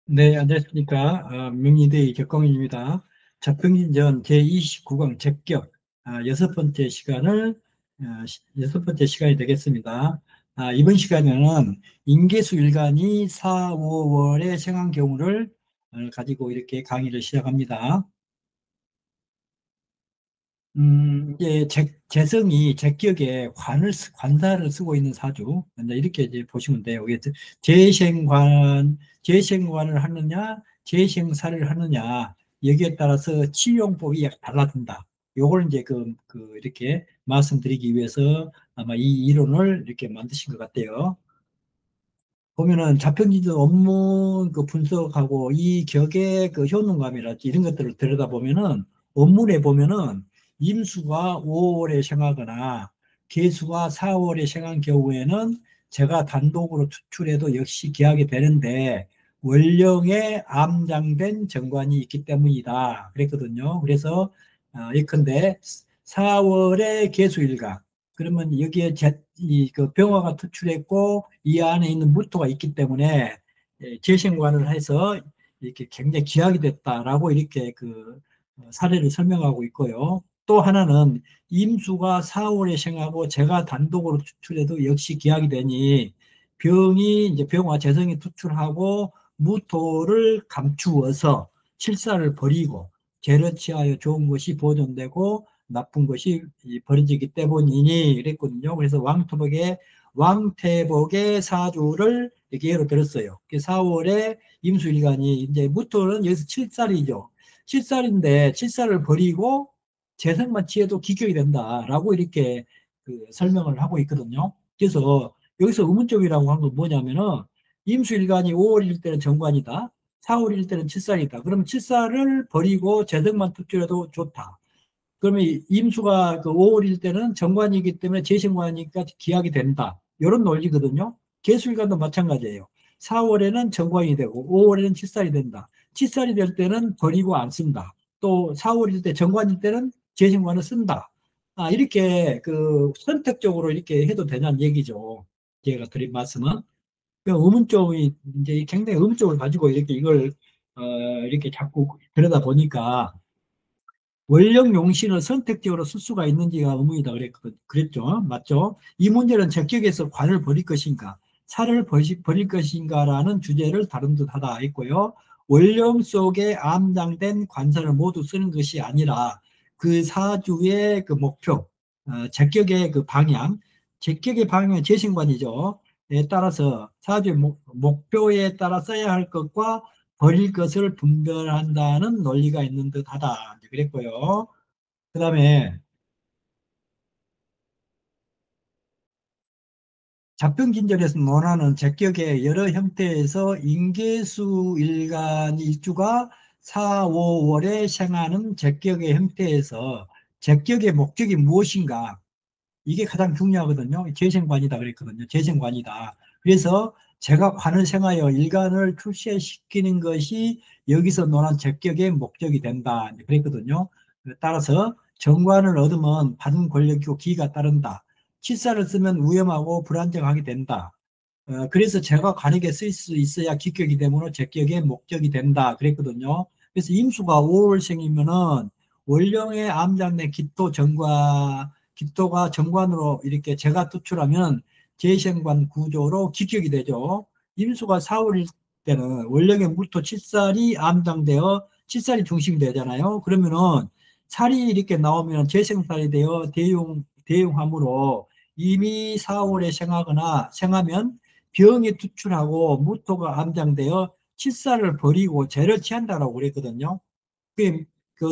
네, 안녕하십니까. 명의대의 격공입니다. 자평진전 제29강 적격 여섯 번째 시간을 여섯 번째 시간이 되겠습니다. 이번 시간에는 인계수 일간이 4, 5월의 생한 경우를 가지고 이렇게 강의를 시작합니다. 이제 재성이 제격에 관사를 쓰고 있는 사주. 이제 이렇게 이제 보시면 돼요. 이게 재생관을 하느냐, 재생사를 하느냐, 여기에 따라서 치용법이 달라진다. 요걸 이제 이렇게 말씀드리기 위해서 아마 이 이론을 이렇게 만드신 것 같아요. 보면은 자평지도 업무 그 분석하고 이 격의 그 효능감이랄지 이런 것들을 들여다보면은 원문에 보면은 임수가 5월에 생하거나 계수가 4월에 생한 경우에는 제가 단독으로 투출해도 역시 기하게 되는데 원령에 암장된 정관이 있기 때문이다 그랬거든요. 그래서 예컨대 4월에 계수일각 그러면 여기에 그 병화가 투출했고 이 안에 있는 무토가 있기 때문에 재생관을 해서 이렇게 굉장히 기약이 됐다라고 이렇게 사례를 설명하고 있고요. 또 하나는 임수가 4월에 생하고 제가 단독으로 투출해도 역시 기약이 되니 병이 이제 병화 재성이 투출하고 무토를 감추어서 칠사를 버리고 재를 취하여 좋은 것이 보존되고 나쁜 것이 버려지기 때문이니 이랬거든요. 그래서 왕태복의 사주를 이렇게 예로 들었어요. 4월에 임수일간이 이제 무토는 여기서 7살이죠. 7살인데 7살을 버리고 재생만 취해도 기격이 된다라고 이렇게 설명을 하고 있거든요. 그래서 여기서 의문점이라고 한 건 뭐냐면은 임수일간이 5월일 때는 정관이다. 4월일 때는 7살이다. 그러면 7살을 버리고 재생만 투출해도 좋다. 그러면 임수가 5월일 때는 정관이기 때문에 재신관이니까 기약이 된다. 이런 논리거든요. 계술관도 마찬가지예요. 4월에는 정관이 되고 5월에는 칠살이 된다. 칠살이 될 때는 버리고 안 쓴다. 또 4월일 때 정관일 때는 재신관을 쓴다. 이렇게 선택적으로 이렇게 해도 되냐는 얘기죠. 제가 드린 말씀은. 의문점이 이제 굉장히 의문점을 가지고 이렇게 이걸 이렇게 자꾸 들여다 보니까 원령 용신을 선택적으로 쓸 수가 있는지가 의문이다 그랬죠. 맞죠? 이 문제는 적격에서 관을 버릴 것인가, 살을 버릴 것인가라는 주제를 다룬 듯하다 했고요. 원령 속에 암장된 관사를 모두 쓰는 것이 아니라 그 사주의 그 목표, 적격의 그 방향, 적격의 방향은 재신관이죠. 에 따라서 사주의 목표에 따라 써야 할 것과 버릴 것을 분별한다는 논리가 있는 듯하다. 그랬고요. 그 다음에 잡병진절에서 논하는 제격의 여러 형태에서 인계수 일간 일주가 4, 5월에 생하는 제격의 형태에서 제격의 목적이 무엇인가 이게 가장 중요하거든요. 재생관이다 그랬거든요. 재생관이다. 그래서 제가 관을 생하여 일간을 출세시키는 것이 여기서 논한 적격의 목적이 된다. 그랬거든요. 따라서 정관을 얻으면 받은 권력이고 기가 따른다. 치사를 쓰면 위험하고 불안정하게 된다. 그래서 제가 관에게 쓸 수 있어야 기격이 되므로 적격의 목적이 된다. 그랬거든요. 그래서 임수가 5월생이면은 월령의 암장내 기토가 정관으로 이렇게 제가 투출하면 재생관 구조로 기격이 되죠. 임수가 4월일 때는 월령의 물토 칠살이 암장되어 칠살이 중심이 되잖아요. 그러면은 살이 이렇게 나오면 재생살이 되어 대용함으로 이미 4월에 생하면 병이 투출하고 무토가 암장되어 칠살을 버리고 죄를 취한다라고 그랬거든요.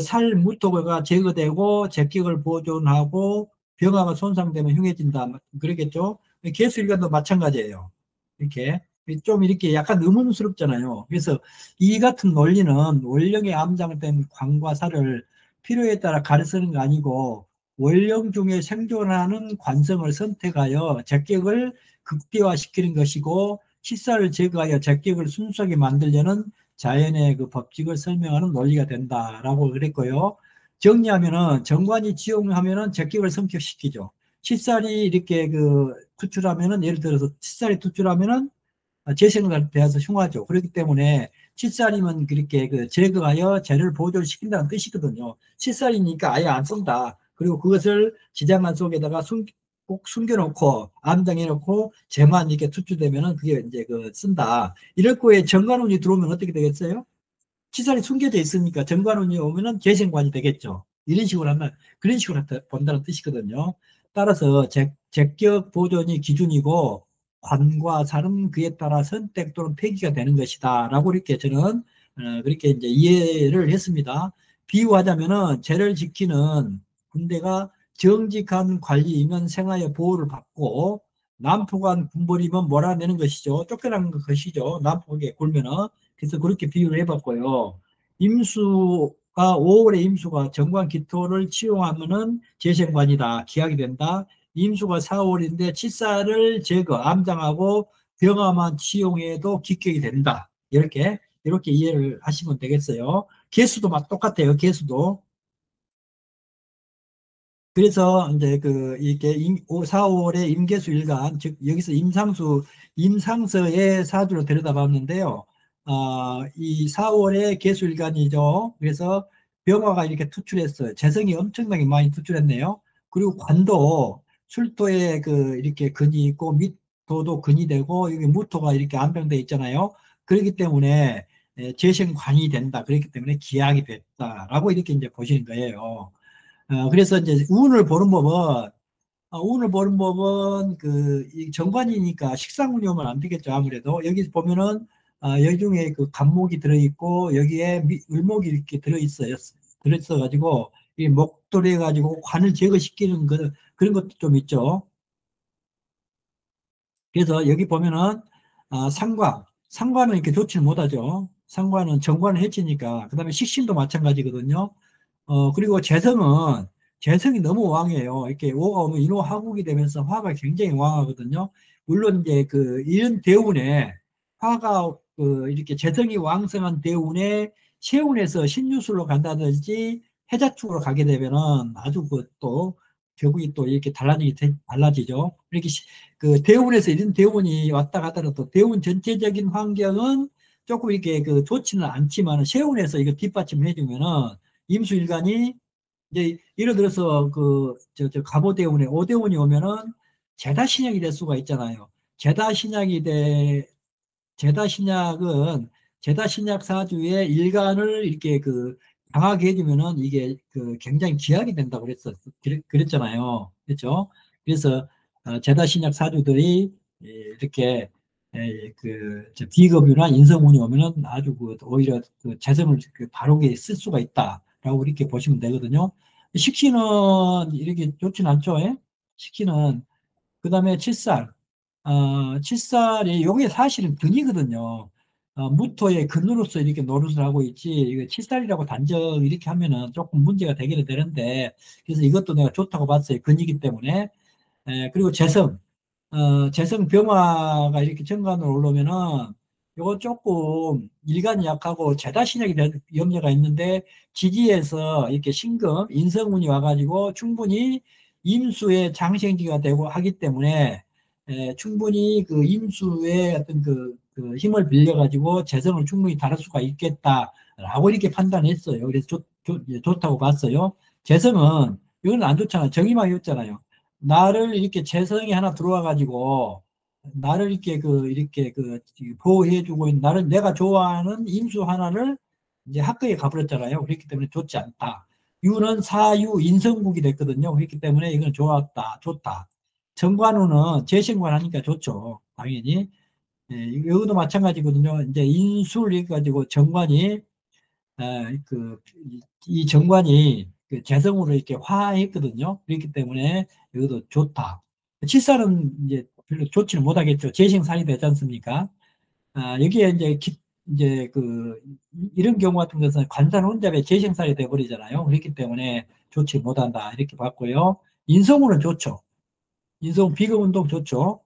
살 무토가 제거되고 제격을 보존하고 병화가 손상되면 흉해진다. 그러겠죠? 개수일관도 마찬가지예요. 이렇게 좀 이렇게 약간 의문스럽잖아요. 그래서 이 같은 논리는 원령에 암장된 관과 살을 필요에 따라 가려 쓰는 거 아니고 원령 중에 생존하는 관성을 선택하여 제격을 극대화시키는 것이고 식사를 제거하여 제격을 순수하게 만들려는 자연의 그 법칙을 설명하는 논리가 된다라고 그랬고요. 정리하면은 정관이 지용하면은 제격을 성격시키죠. 칫살이 이렇게 투출하면은 예를 들어서 칫살이 투출하면은 재생에 대해서 흉하죠. 그렇기 때문에 칠살이면 그렇게 그 제거하여 재를 보존시킨다는 뜻이거든요. 칠살이니까 아예 안 쓴다. 그리고 그것을 지장간 속에다가 꼭 숨겨놓고 암당해놓고 재만 이렇게 투출되면은 그게 이제 그 쓴다. 이럴 거에 정관운이 들어오면 어떻게 되겠어요? 칠살이 숨겨져 있으니까 정관운이 오면은 재생관이 되겠죠. 이런 식으로 한다. 그런 식으로 본다는 뜻이거든요. 따라서 적격 보존이 기준이고 관과 살은 그에 따라 선택 또는 폐기가 되는 것이다. 라고 이렇게 저는 그렇게 이제 이해를 했습니다. 비유하자면은 죄를 지키는 군대가 정직한 관리이면 생하여 보호를 받고 난폭한 군벌이면 몰아내는 것이죠. 쫓겨나는 것이죠. 난폭하게 굴면은. 그래서 그렇게 비유를 해봤고요. 임수가 5월에 임수가 정관 기토를 치용하면은 재생관이다. 기약이 된다. 임수가 4월인데 칠살을 제거, 암장하고 병화만 치용해도 기격이 된다. 이렇게 이해를 하시면 되겠어요. 개수도 막 똑같아요. 개수도. 그래서 이제 그 이렇게 4, 5월에 임계수 일간, 즉 여기서 임상서의 사주를 들여다봤는데요. 이 4월에 계수 일간이죠. 그래서 병화가 이렇게 투출했어요. 재성이 엄청나게 많이 투출했네요. 그리고 관도 출토에 그 이렇게 근이 있고 밑도도 근이 되고 여기 무토가 이렇게 안병돼 있잖아요. 그렇기 때문에 재생관이 된다. 그렇기 때문에 기약이 됐다라고 이렇게 이제 보시는 거예요. 그래서 이제 운을 보는 법은 이 정관이니까 식상운이 오면 안 되겠죠. 아무래도 여기 보면은 여기 중에 그 간목이 들어있고 여기에 을목이 이렇게 들어있어 가지고 이 목도리 가지고 관을 제거시키는 그런 것도 좀 있죠. 그래서 여기 보면은 상관은 이렇게 좋지는 못하죠. 상관은 정관을 해치니까. 그다음에 식신도 마찬가지거든요. 그리고 재성이 너무 왕이에요. 이렇게 오가 오면 인호하국이 되면서 화가 굉장히 왕하거든요. 물론 이제 이런 대운에 화가 이렇게 재성이 왕성한 대운에 세운에서 신유술로 간다든지 해자축으로 가게 되면은 아주 또 결국이 또 이렇게 달라지죠. 이렇게 대운에서 이런 대운이 왔다 갔다 해도 대운 전체적인 환경은 조금 이렇게 좋지는 않지만 세운에서 이거 뒷받침을 해주면은 임수일간이 이제 예를 들어서 갑오대운에 오대운이 오면은 제다신약이 될 수가 있잖아요. 제다신약은 제다신약 사주에 일간을 이렇게 강하게 해주면은 이게 굉장히 기약이 된다고 그랬잖아요. 그렇죠? 그래서 제다신약 사주들이 이렇게 비급유나 인성운이 오면은 아주 오히려 재성을 바르게 쓸 수가 있다라고 이렇게 보시면 되거든요. 식신은 이렇게 좋진 않죠. 예? 식신은 그다음에 칠살이 요게 사실은 근이거든요. 무토의 근으로서 이렇게 노릇을 하고 있지 이거 칠살이라고 단정 이렇게 하면은 조금 문제가 되기는 되는데 그래서 이것도 내가 좋다고 봤어요. 근이기 때문에. 그리고 재성 병화가 이렇게 정관으로 올라오면은 요거 조금 일간이 약하고 재다신약이 될 염려가 있는데 지지에서 이렇게 신금, 인성운이 와가지고 충분히 임수의 장생지가 되고 하기 때문에 충분히 임수의 어떤 그 힘을 빌려가지고 재성을 충분히 다룰 수가 있겠다라고 이렇게 판단했어요. 그래서 좋다고 봤어요. 재성은 이건 안 좋잖아요. 정의망이었잖아요. 나를 이렇게 재성이 하나 들어와 가지고 나를 이렇게 보호해주고 있는 나를 내가 좋아하는 임수 하나를 이제 학교에 가버렸잖아요. 그렇기 때문에 좋지 않다. 유는 사유 인성국이 됐거든요. 그렇기 때문에 이건 좋다. 정관우는 재신관 하니까 좋죠. 당연히. 여기도 마찬가지거든요. 이제 인술 해가지고 정관이 이 정관이 재성으로 이렇게 화했거든요. 그렇기 때문에 여기도 좋다. 칠살은 이제 별로 좋지는 못하겠죠. 재생산이 되지 않습니까? 여기에 이제 이런 경우 같은 것은 관산 혼잡에 재생산이 돼버리잖아요. 그렇기 때문에 좋지 못한다. 이렇게 봤고요. 인성으로는 좋죠. 인성 비급 운동 좋죠.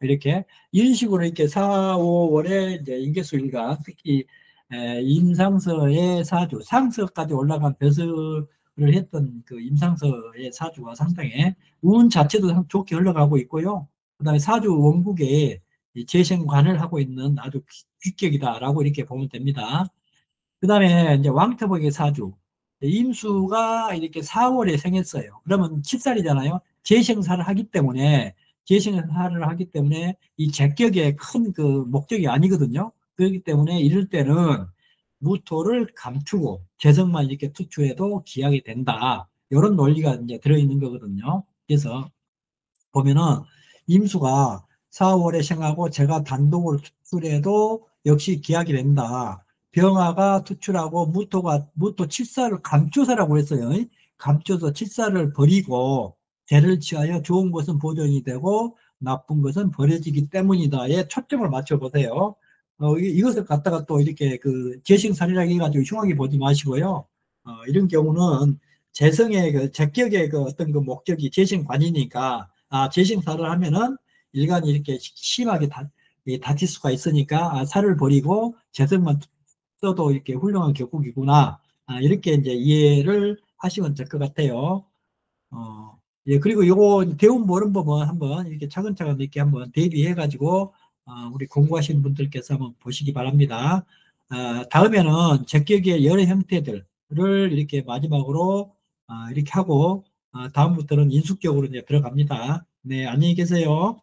이런 식으로 이렇게 4, 5월에 이제 인계수일간 특히 임상서의 사주, 상서까지 올라간 배설을 했던 임상서의 사주가 상당히 운 자체도 좋게 흘러가고 있고요. 그다음에 사주 원국에 이 재생관을 하고 있는 아주 귀격이다라고 이렇게 보면 됩니다. 그 다음에 이제 왕토복의 사주. 임수가 이렇게 4월에 생했어요. 그러면 7살이잖아요. 재생사를 하기 때문에 이 제격의 큰 그 목적이 아니거든요. 그렇기 때문에 이럴 때는 무토를 감추고 재성만 이렇게 투출해도 기약이 된다. 이런 논리가 이제 들어있는 거거든요. 그래서 보면은 임수가 4월에 생하고 제가 단독으로 투출해도 역시 기약이 된다. 병화가 투출하고 무토 칠사를 감춰서라고 했어요. 감춰서 칠사를 버리고 재를 취하여 좋은 것은 보존이 되고 나쁜 것은 버려지기 때문이다에 초점을 맞춰 보세요. 이것을 갖다가 또 이렇게 그 재생살이라고 해가지고 흉하게 보지 마시고요. 이런 경우는 재성의 그 제격의 그 어떤 그 목적이 재생관이니까 재생살을 하면은 일간이 이렇게 심하게 다칠 수가 있으니까 살을 버리고 재성만 써도 이렇게 훌륭한 격국이구나. 이렇게 이제 이해를 하시면 될 것 같아요. 예, 그리고 요거 대운 보는 법은 한번 이렇게 차근차근 이렇게 한번 대비해 가지고 우리 공부하시는 분들께서 한번 보시기 바랍니다. 다음에는 제격의 여러 형태들을 이렇게 마지막으로 이렇게 하고 다음부터는 인숙적으로 이제 들어갑니다. 네, 안녕히 계세요.